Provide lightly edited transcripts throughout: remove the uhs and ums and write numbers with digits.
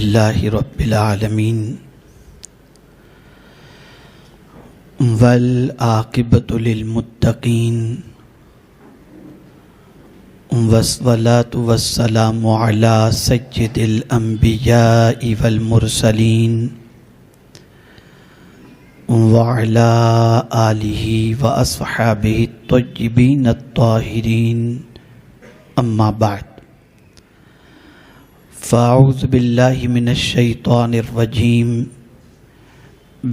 للہ رب العالمین والعاقبۃ للمتقین والصلاة والسلام علی سید الانبیاء والمرسلین وعلی آلہ واصحابہ الطیبین الطاہرین اما بعد فاعوذ باللہ من الشیطان الرجیم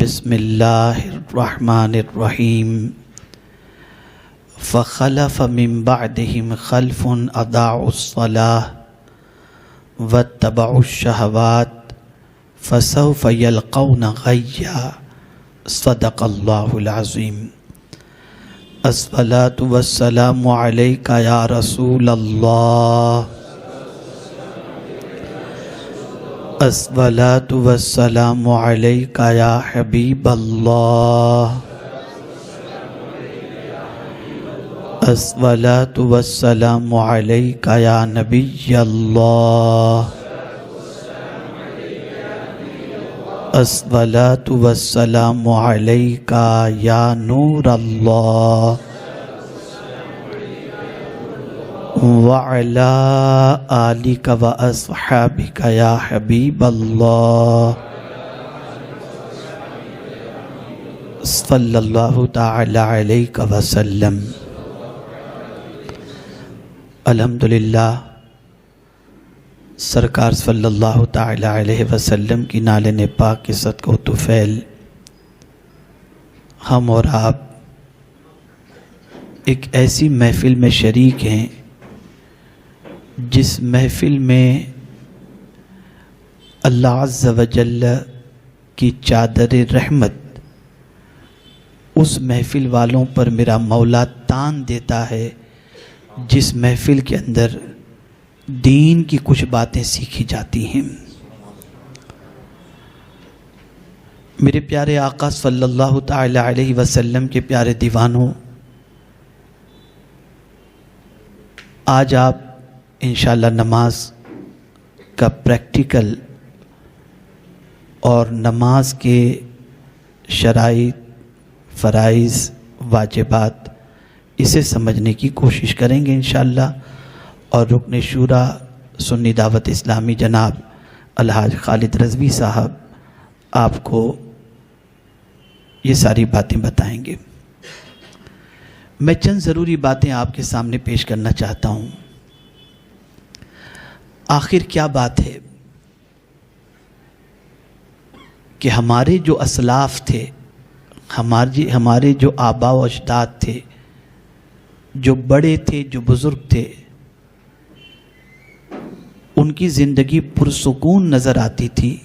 بسم اللہ الرحمن الرحیم فخلف من بعدهم خلف اضاعوا الصلاة واتبعوا الشہوات فسوف یلقون غیا صدق اللہ العظیم الصلاة والسلام علیک یا رسول اللہ الصلاة والسلام علیک یا حبیب اللہ الصلاة والسلام علیک یا نبی اللہ الصلاة والسلام علیک یا نور اللہ وعلی آلک واصحابک یا حبیب اللہ صلی اللہ تعالی علیہ وسلم۔ الحمدللہ سرکار صلی اللہ تعالی علیہ وسلم کی نالین پاک کے صدقہ و طفیل ہم اور آپ ایک ایسی محفل میں شریک ہیں جس محفل میں اللہ عز و جل کی چادر رحمت اس محفل والوں پر میرا مولا تان دیتا ہے جس محفل کے اندر دین کی کچھ باتیں سیکھی جاتی ہیں۔ میرے پیارے آقا صلی اللہ تعالی علیہ وسلم کے پیارے دیوانوں، آج آپ انشاءاللہ نماز کا پریکٹیکل اور نماز کے شرائط، فرائض، واجبات اسے سمجھنے کی کوشش کریں گے انشاءاللہ، اور رکن شورا سنی دعوت اسلامی جناب الحاج خالد رضوی صاحب آپ کو یہ ساری باتیں بتائیں گے۔ میں چند ضروری باتیں آپ کے سامنے پیش کرنا چاہتا ہوں۔ آخر کیا بات ہے کہ ہمارے جو اسلاف تھے، ہمارے جو آباء و اجداد تھے، جو بڑے تھے، جو بزرگ تھے، ان کی زندگی پرسکون نظر آتی تھی،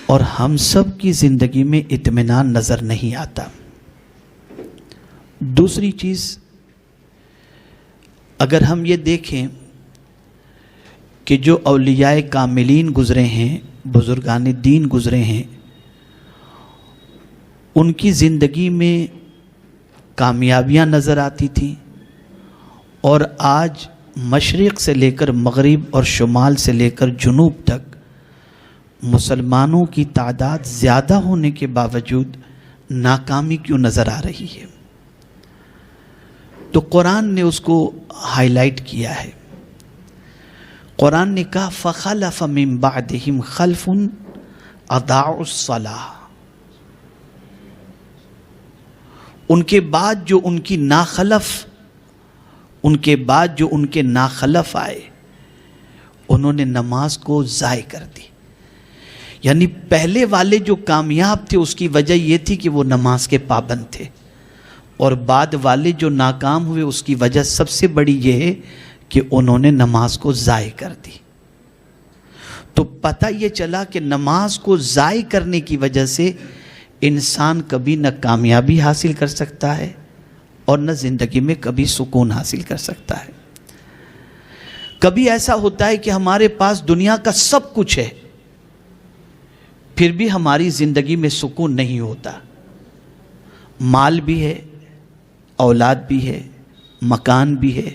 اور ہم سب کی زندگی میں اطمینان نظر نہیں آتا۔ دوسری چیز، اگر ہم یہ دیکھیں کہ جو اولیاء کاملین گزرے ہیں، بزرگان دین گزرے ہیں، ان کی زندگی میں کامیابیاں نظر آتی تھیں، اور آج مشرق سے لے کر مغرب اور شمال سے لے کر جنوب تک مسلمانوں کی تعداد زیادہ ہونے کے باوجود ناکامی کیوں نظر آ رہی ہے؟ تو قرآن نے اس کو ہائی لائٹ کیا ہے۔ قرآن نے کہا فَخَلَفَ مِن بَعْدِهِمْ خَلْفٌ أَضَاعُوا الصَّلَاةَ، ان کے بعد جو ان کے ناخلف آئے، انہوں نے نماز کو ضائع کر دی۔ یعنی پہلے والے جو کامیاب تھے اس کی وجہ یہ تھی کہ وہ نماز کے پابند تھے، اور بعد والے جو ناکام ہوئے اس کی وجہ سب سے بڑی یہ ہے کہ انہوں نے نماز کو ضائع کر دی۔ تو پتہ یہ چلا کہ نماز کو ضائع کرنے کی وجہ سے انسان کبھی نہ کامیابی حاصل کر سکتا ہے اور نہ زندگی میں کبھی سکون حاصل کر سکتا ہے۔ کبھی ایسا ہوتا ہے کہ ہمارے پاس دنیا کا سب کچھ ہے، پھر بھی ہماری زندگی میں سکون نہیں ہوتا۔ مال بھی ہے، اولاد بھی ہے، مکان بھی ہے،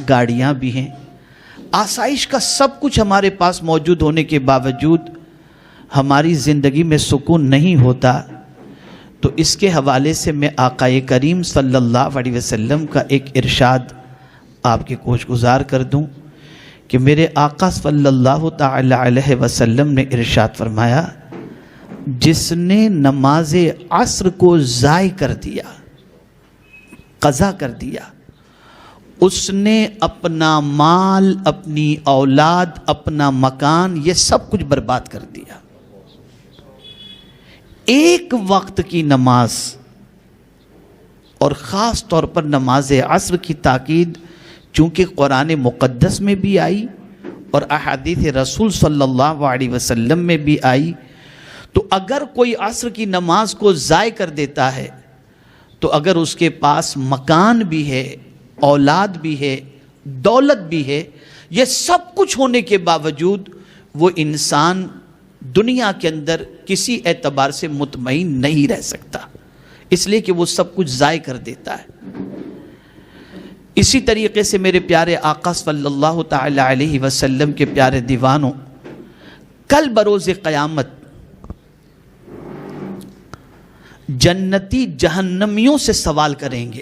گاڑیاں بھی ہیں، آسائش کا سب کچھ ہمارے پاس موجود ہونے کے باوجود ہماری زندگی میں سکون نہیں ہوتا، تو اس کے حوالے سے میں آقا کریم صلی اللہ علیہ وسلم کا ایک ارشاد آپ کے گوش گزار کر دوں کہ میرے آقا صلی اللہ تعالی علیہ وسلم نے ارشاد فرمایا، جس نے نماز عصر کو ضائع کر دیا، قضا کر دیا، اس نے اپنا مال، اپنی اولاد، اپنا مکان، یہ سب کچھ برباد کر دیا۔ ایک وقت کی نماز، اور خاص طور پر نماز عصر کی تاکید چونکہ قرآن مقدس میں بھی آئی اور احادیث رسول صلی اللہ علیہ وسلم میں بھی آئی، تو اگر کوئی عصر کی نماز کو ضائع کر دیتا ہے تو اگر اس کے پاس مکان بھی ہے، اولاد بھی ہے، دولت بھی ہے، یہ سب کچھ ہونے کے باوجود وہ انسان دنیا کے اندر کسی اعتبار سے مطمئن نہیں رہ سکتا، اس لیے کہ وہ سب کچھ ضائع کر دیتا ہے۔ اسی طریقے سے میرے پیارے آقا صلی اللہ تعالی علیہ وسلم کے پیارے دیوانوں، کل بروز قیامت جنتی جہنمیوں سے سوال کریں گے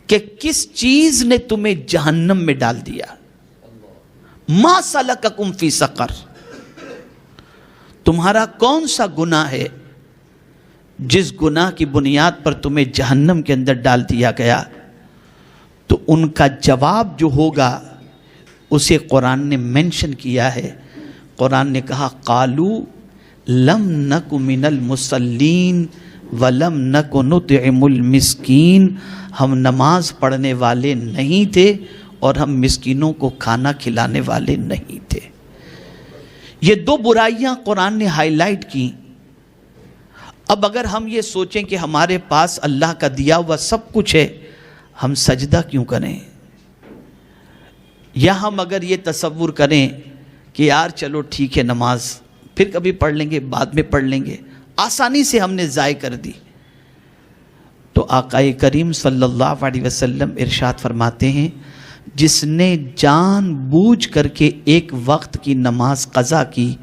کہ کس چیز نے تمہیں جہنم میں ڈال دیا؟ ما سلککم فی سقر، تمہارا کون سا گناہ ہے جس گناہ کی بنیاد پر تمہیں جہنم کے اندر ڈال دیا گیا؟ تو ان کا جواب جو ہوگا اسے قرآن نے مینشن کیا ہے۔ قرآن نے کہا قالو لم نک من المصلین ولم نک نطعم المسکین، ہم نماز پڑھنے والے نہیں تھے اور ہم مسکینوں کو کھانا کھلانے والے نہیں تھے۔ یہ دو برائیاں قرآن نے ہائی لائٹ کی۔ اب اگر ہم یہ سوچیں کہ ہمارے پاس اللہ کا دیا ہوا سب کچھ ہے، ہم سجدہ کیوں کریں؟ یا ہم اگر یہ تصور کریں کہ یار چلو ٹھیک ہے نماز پھر کبھی پڑھ لیں گے، بعد میں پڑھ لیں گے، آسانی سے ہم نے ضائع کر دی، تو آقا کریم صلی اللہ علیہ وسلم ارشاد فرماتے ہیں جس نے جان بوجھ کر کے ایک وقت کی نماز قضا کی،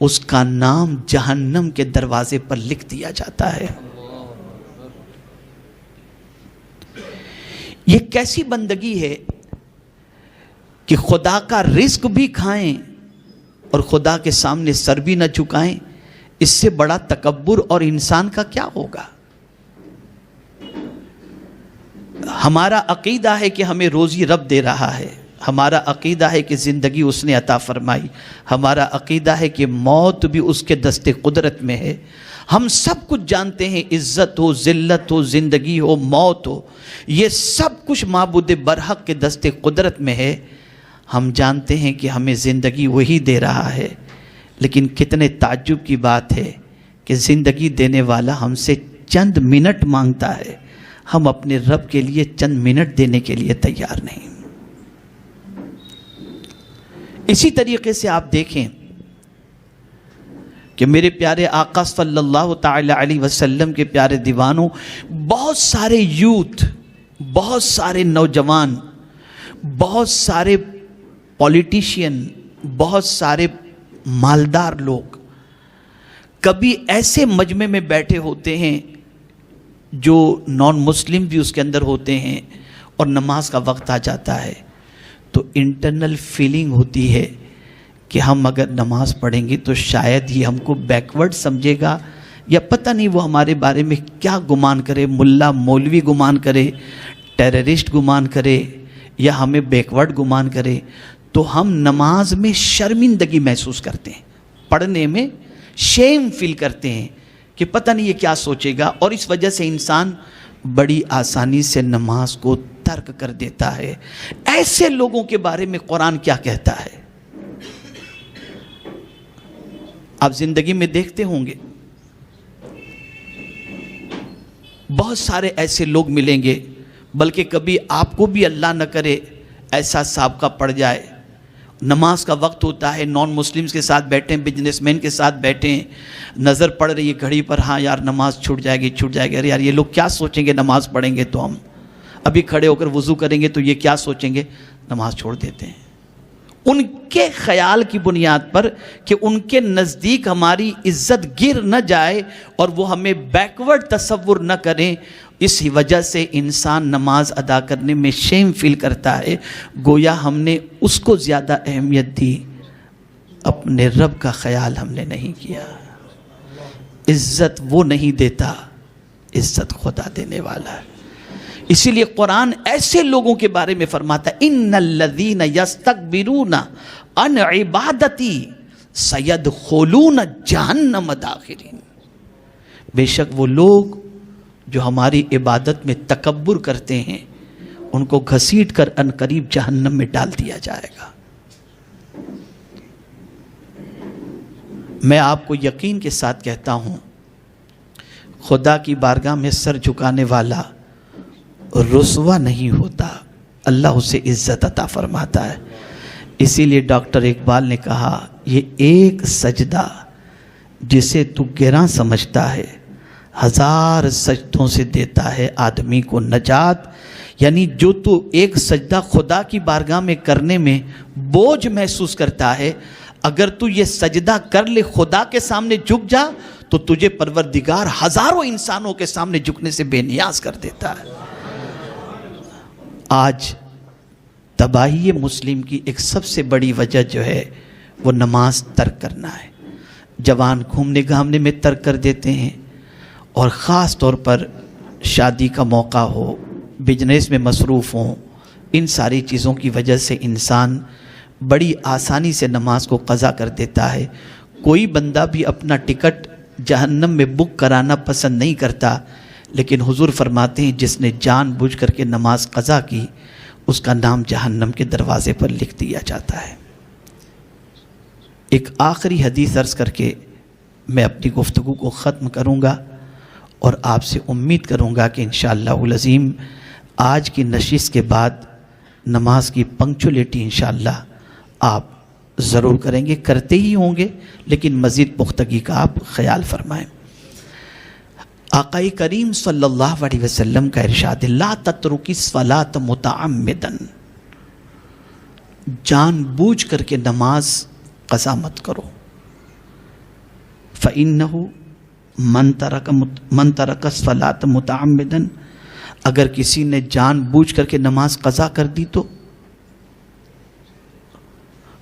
اس کا نام جہنم کے دروازے پر لکھ دیا جاتا ہے۔ یہ کیسی بندگی ہے کہ خدا کا رزق بھی کھائیں اور خدا کے سامنے سر بھی نہ جھکائیں؟ اس سے بڑا تکبر اور انسان کا کیا ہوگا؟ ہمارا عقیدہ ہے کہ ہمیں روزی رب دے رہا ہے، ہمارا عقیدہ ہے کہ زندگی اس نے عطا فرمائی، ہمارا عقیدہ ہے کہ موت بھی اس کے دست قدرت میں ہے۔ ہم سب کچھ جانتے ہیں، عزت ہو، ذلت ہو، زندگی ہو، موت ہو، یہ سب کچھ معبود برحق کے دست قدرت میں ہے۔ ہم جانتے ہیں کہ ہمیں زندگی وہی دے رہا ہے، لیکن کتنے تعجب کی بات ہے کہ زندگی دینے والا ہم سے چند منٹ مانگتا ہے، ہم اپنے رب کے لیے چند منٹ دینے کے لیے تیار نہیں۔ اسی طریقے سے آپ دیکھیں کہ میرے پیارے آقا صلی اللہ تعالی علیہ وسلم کے پیارے دیوانوں، بہت سارے یوتھ، بہت سارے نوجوان، بہت سارے پولیٹیشین، بہت سارے مالدار لوگ کبھی ایسے مجمع میں بیٹھے ہوتے ہیں جو نان مسلم بھی اس کے اندر ہوتے ہیں، اور نماز کا وقت آ جاتا ہے تو انٹرنل فیلنگ ہوتی ہے کہ ہم اگر نماز پڑھیں گے تو شاید یہ ہم کو بیکورڈ سمجھے گا، یا پتہ نہیں وہ ہمارے بارے میں کیا گمان کرے، ملا مولوی گمان کرے، ٹیررسٹ گمان کرے، یا ہمیں بیکورڈ گمان کرے، تو ہم نماز میں شرمندگی محسوس کرتے ہیں، پڑھنے میں شیم فیل کرتے ہیں کہ پتہ نہیں یہ کیا سوچے گا، اور اس وجہ سے انسان بڑی آسانی سے نماز کو ترک کر دیتا ہے۔ ایسے لوگوں کے بارے میں قرآن کیا کہتا ہے؟ آپ زندگی میں دیکھتے ہوں گے بہت سارے ایسے لوگ ملیں گے، بلکہ کبھی آپ کو بھی اللہ نہ کرے ایسا سابقہ پڑ جائے، نماز کا وقت ہوتا ہے، نان مسلمز کے ساتھ بیٹھیں، بزنس مین کے ساتھ بیٹھیں، نظر پڑ رہی ہے گھڑی پر، ہاں یار نماز چھوٹ جائے گی چھوٹ جائے گی، ارے یار یہ لوگ کیا سوچیں گے نماز پڑھیں گے تو ہم ابھی کھڑے ہو کر وضو کریں گے تو یہ کیا سوچیں گے، نماز چھوڑ دیتے ہیں، ان کے خیال کی بنیاد پر کہ ان کے نزدیک ہماری عزت گر نہ جائے اور وہ ہمیں بیکورڈ تصور نہ کریں. اسی وجہ سے انسان نماز ادا کرنے میں شیم فیل کرتا ہے، گویا ہم نے اس کو زیادہ اہمیت دی، اپنے رب کا خیال ہم نے نہیں کیا. عزت وہ نہیں دیتا، عزت خدا دینے والا ہے. اسی لیے قرآن ایسے لوگوں کے بارے میں فرماتا ہے ان الذین یستکبرون عن عبادتی سیدخلون جہنم داخرین. بے شک وہ لوگ جو ہماری عبادت میں تکبر کرتے ہیں ان کو گھسیٹ کر عنقریب جہنم میں ڈال دیا جائے گا. میں آپ کو یقین کے ساتھ کہتا ہوں خدا کی بارگاہ میں سر جھکانے والا رسوا نہیں ہوتا، اللہ اسے عزت عطا فرماتا ہے. اسی لیے ڈاکٹر اقبال نے کہا یہ ایک سجدہ جسے تو گراں سمجھتا ہے ہزار سجدوں سے دیتا ہے آدمی کو نجات. یعنی جو تو ایک سجدہ خدا کی بارگاہ میں کرنے میں بوجھ محسوس کرتا ہے، اگر تو یہ سجدہ کر لے خدا کے سامنے جھک جا تو تجھے پروردگار ہزاروں انسانوں کے سامنے جھکنے سے بے نیاز کر دیتا ہے. آج تباہی مسلم کی ایک سب سے بڑی وجہ جو ہے وہ نماز ترک کرنا ہے. جوان گھومنے گھامنے میں ترک کر دیتے ہیں، اور خاص طور پر شادی کا موقع ہو، بزنس میں مصروف ہوں، ان ساری چیزوں کی وجہ سے انسان بڑی آسانی سے نماز کو قضا کر دیتا ہے. کوئی بندہ بھی اپنا ٹکٹ جہنم میں بک کرانا پسند نہیں کرتا، لیکن حضور فرماتے ہیں جس نے جان بوجھ کر کے نماز قضا کی اس کا نام جہنم کے دروازے پر لکھ دیا جاتا ہے. ایک آخری حدیث عرض کر کے میں اپنی گفتگو کو ختم کروں گا، اور آپ سے امید کروں گا کہ انشاءاللہ العظیم آج کی نشست کے بعد نماز کی پنکچولیٹی انشاءاللہ آپ ضرور کریں گے، کرتے ہی ہوں گے، لیکن مزید پختگی کا آپ خیال فرمائیں. آقا کریم صلی اللہ علیہ وسلم کا ارشاد ہے لا تترکی الصلاۃ متعمدا، جان بوجھ کر کے نماز قضا مت کرو. فإنہ من ترک الصلاۃ متعمدا، اگر کسی نے جان بوجھ کر کے نماز قضا کر دی تو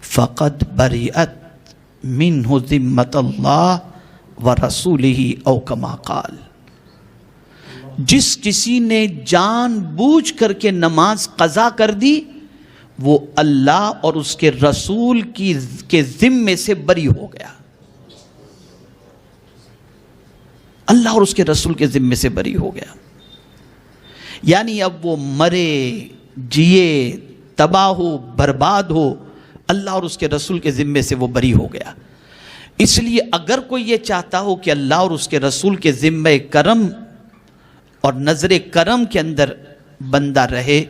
فقد بریئت منہ ذمۃ اللہ ورسولہ او کما قال، جس کسی نے جان بوجھ کر کے نماز قضا کر دی وہ اللہ اور اس کے رسول کے ذمے سے بری ہو گیا. اللہ اور اس کے رسول کے ذمے سے بری ہو گیا. یعنی اب وہ مرے جیے تباہ ہو برباد ہو، اللہ اور اس کے رسول کے ذمے سے وہ بری ہو گیا. اس لیے اگر کوئی یہ چاہتا ہو کہ اللہ اور اس کے رسول کے ذمے کرم اور نظر کرم کے اندر بندہ رہے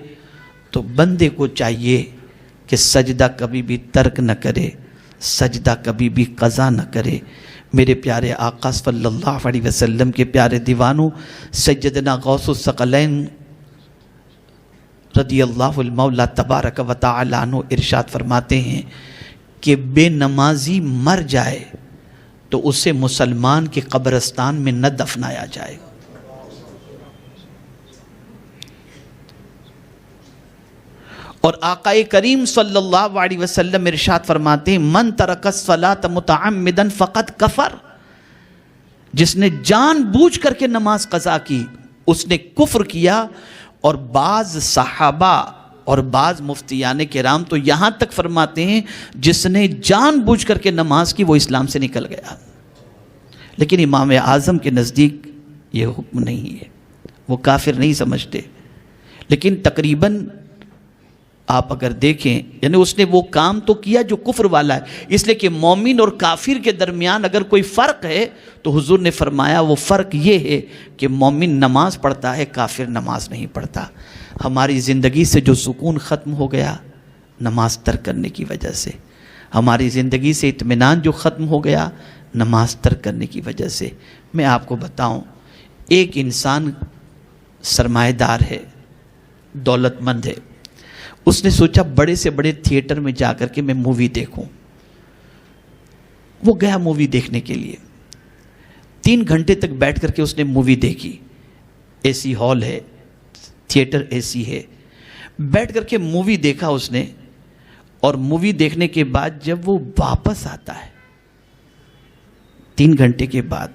تو بندے کو چاہیے کہ سجدہ کبھی بھی ترک نہ کرے، سجدہ کبھی بھی قضا نہ کرے. میرے پیارے آقا صلی اللہ علیہ وسلم کے پیارے دیوانوں، سیدنا غوث الثقلین رضی اللہ المولا تبارک و تعالی عنہ ارشاد فرماتے ہیں کہ بے نمازی مر جائے تو اسے مسلمان کے قبرستان میں نہ دفنایا جائے. اور آقا کریم صلی اللہ علیہ وسلم ارشاد فرماتے ہیں من ترک الصلاۃ متعمدا فقد کفر، جس نے جان بوجھ کر کے نماز قضا کی اس نے کفر کیا. اور بعض صحابہ اور بعض مفتیان کرام تو یہاں تک فرماتے ہیں جس نے جان بوجھ کر کے نماز کی وہ اسلام سے نکل گیا. لیکن امام اعظم کے نزدیک یہ حکم نہیں ہے، وہ کافر نہیں سمجھتے. لیکن تقریباً آپ اگر دیکھیں یعنی اس نے وہ کام تو کیا جو کفر والا ہے، اس لیے کہ مومن اور کافر کے درمیان اگر کوئی فرق ہے تو حضور نے فرمایا وہ فرق یہ ہے کہ مومن نماز پڑھتا ہے، کافر نماز نہیں پڑھتا. ہماری زندگی سے جو سکون ختم ہو گیا نماز ترک کرنے کی وجہ سے، ہماری زندگی سے اطمینان جو ختم ہو گیا نماز ترک کرنے کی وجہ سے. میں آپ کو بتاؤں، ایک انسان سرمایہ دار ہے، دولت مند ہے، اس نے سوچا بڑے سے بڑے تھیٹر میں جا کر کے میں مووی دیکھوں. وہ گیا مووی دیکھنے کے لیے. 3 گھنٹے تک بیٹھ کر کے اس نے مووی دیکھی. اے سی ہال ہے, تھیٹر اے سی ہے. بیٹھ کر کے مووی دیکھا اس نے, اور مووی دیکھنے کے بعد جب وہ واپس آتا ہے 3 گھنٹے کے بعد,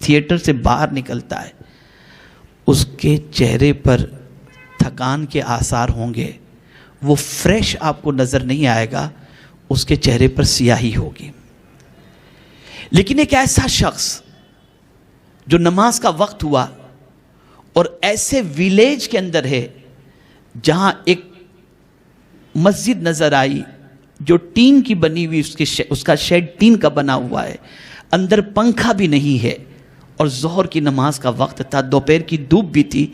تھیٹر سے باہر نکلتا ہے, اس کے چہرے پر تھکان کے آثار ہوں گے, وہ فریش آپ کو نظر نہیں آئے گا, اس کے چہرے پر سیاہی ہوگی. لیکن ایک ایسا شخص جو نماز کا وقت ہوا اور ایسے ویلیج کے اندر ہے جہاں ایک مسجد نظر آئی جو ٹین کی بنی ہوئی, اس کا شیڈ ٹین کا بنا ہوا ہے, اندر پنکھا بھی نہیں ہے, اور ظہر کی نماز کا وقت تھا, دوپہر کی دھوپ بھی تھی.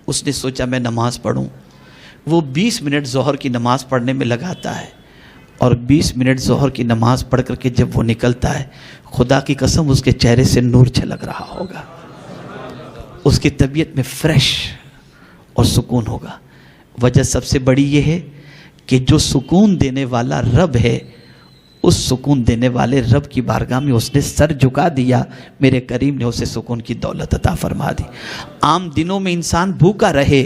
اس نے سوچا میں نماز پڑھوں. وہ 20 منٹ ظہر کی نماز پڑھنے میں لگاتا ہے, اور 20 منٹ ظہر کی نماز پڑھ کر کے جب وہ نکلتا ہے, خدا کی قسم اس کے چہرے سے نور چھلک رہا ہوگا, اس کی طبیعت میں فریش اور سکون ہوگا. وجہ سب سے بڑی یہ ہے کہ جو سکون دینے والا رب ہے, اس سکون دینے والے رب کی بارگاہ میں اس نے سر جھکا دیا, میرے کریم نے اسے سکون کی دولت عطا فرما دی. عام دنوں میں انسان بھوکا رہے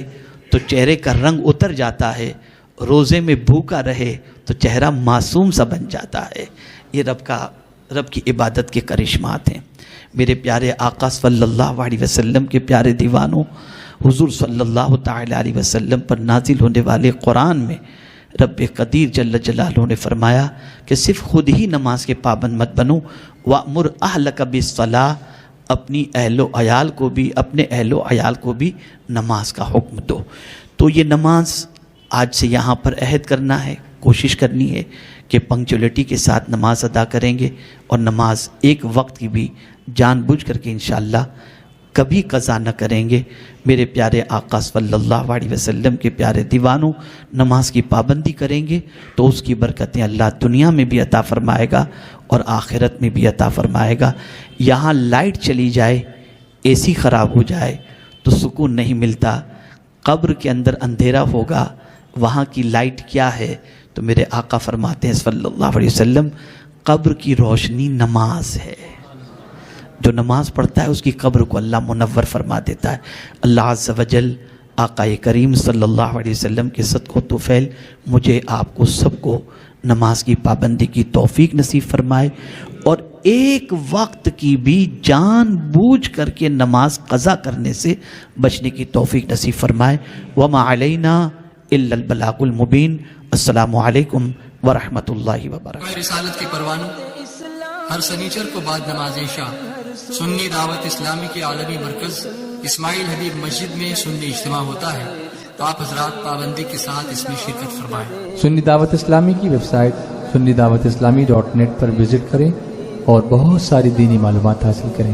تو چہرے کا رنگ اتر جاتا ہے, روزے میں بھوکا رہے تو چہرہ معصوم سا بن جاتا ہے. یہ رب کی عبادت کے کرشمات ہیں. میرے پیارے آقا صلی اللہ علیہ وسلم کے پیارے دیوانوں, حضور صلی اللہ تعالی علیہ وسلم پر نازل ہونے والے قرآن میں رب قدیر جل جلالہ نے فرمایا کہ صرف خود ہی نماز کے پابند مت بنو, وَأْمُرْ أَهْلَكَ بِالصَّلَاةِ, اپنی اہل و عیال کو بھی, اپنے اہل و عیال کو بھی نماز کا حکم دو. تو یہ نماز آج سے یہاں پر عہد کرنا ہے, کوشش کرنی ہے کہ پنکچولیٹی کے ساتھ نماز ادا کریں گے, اور نماز ایک وقت کی بھی جان بوجھ کر کے انشاءاللہ کبھی قضا نہ کریں گے. میرے پیارے آقا صلی اللہ علیہ وسلم کے پیارے دیوانوں, نماز کی پابندی کریں گے تو اس کی برکتیں اللہ دنیا میں بھی عطا فرمائے گا اور آخرت میں بھی عطا فرمائے گا. یہاں لائٹ چلی جائے, اے سی خراب ہو جائے تو سکون نہیں ملتا. قبر کے اندر اندھیرا ہوگا, وہاں کی لائٹ کیا ہے؟ تو میرے آقا فرماتے ہیں صلی اللہ علیہ وسلم, قبر کی روشنی نماز ہے. جو نماز پڑھتا ہے اس کی قبر کو اللہ منور فرما دیتا ہے. اللہ عز و جل آقا کریم صلی اللہ علیہ وسلم کے صدقہ و طفیل مجھے, آپ کو, سب کو نماز کی پابندی کی توفیق نصیب فرمائے, اور ایک وقت کی بھی جان بوجھ کر کے نماز قضا کرنے سے بچنے کی توفیق نصیب فرمائے. وما علینا الا البلاغ المبین. السلام علیکم ورحمۃ اللہ وبرکاتہ. رسالت کے پروانوں, ہر سنیچر کو بعد نماز عشاء سنی دعوت اسلامی کے عالمی مرکز اسماعیل حبیب مسجد میں سنی اجتماع ہوتا ہے. تو آپ حضرات پابندی کے ساتھ اس میں شرکت فرمائیں. سنی دعوت اسلامی کی ویب سائٹ sunnidawatisllami.net پر وزٹ کریں اور بہت ساری دینی معلومات حاصل کریں.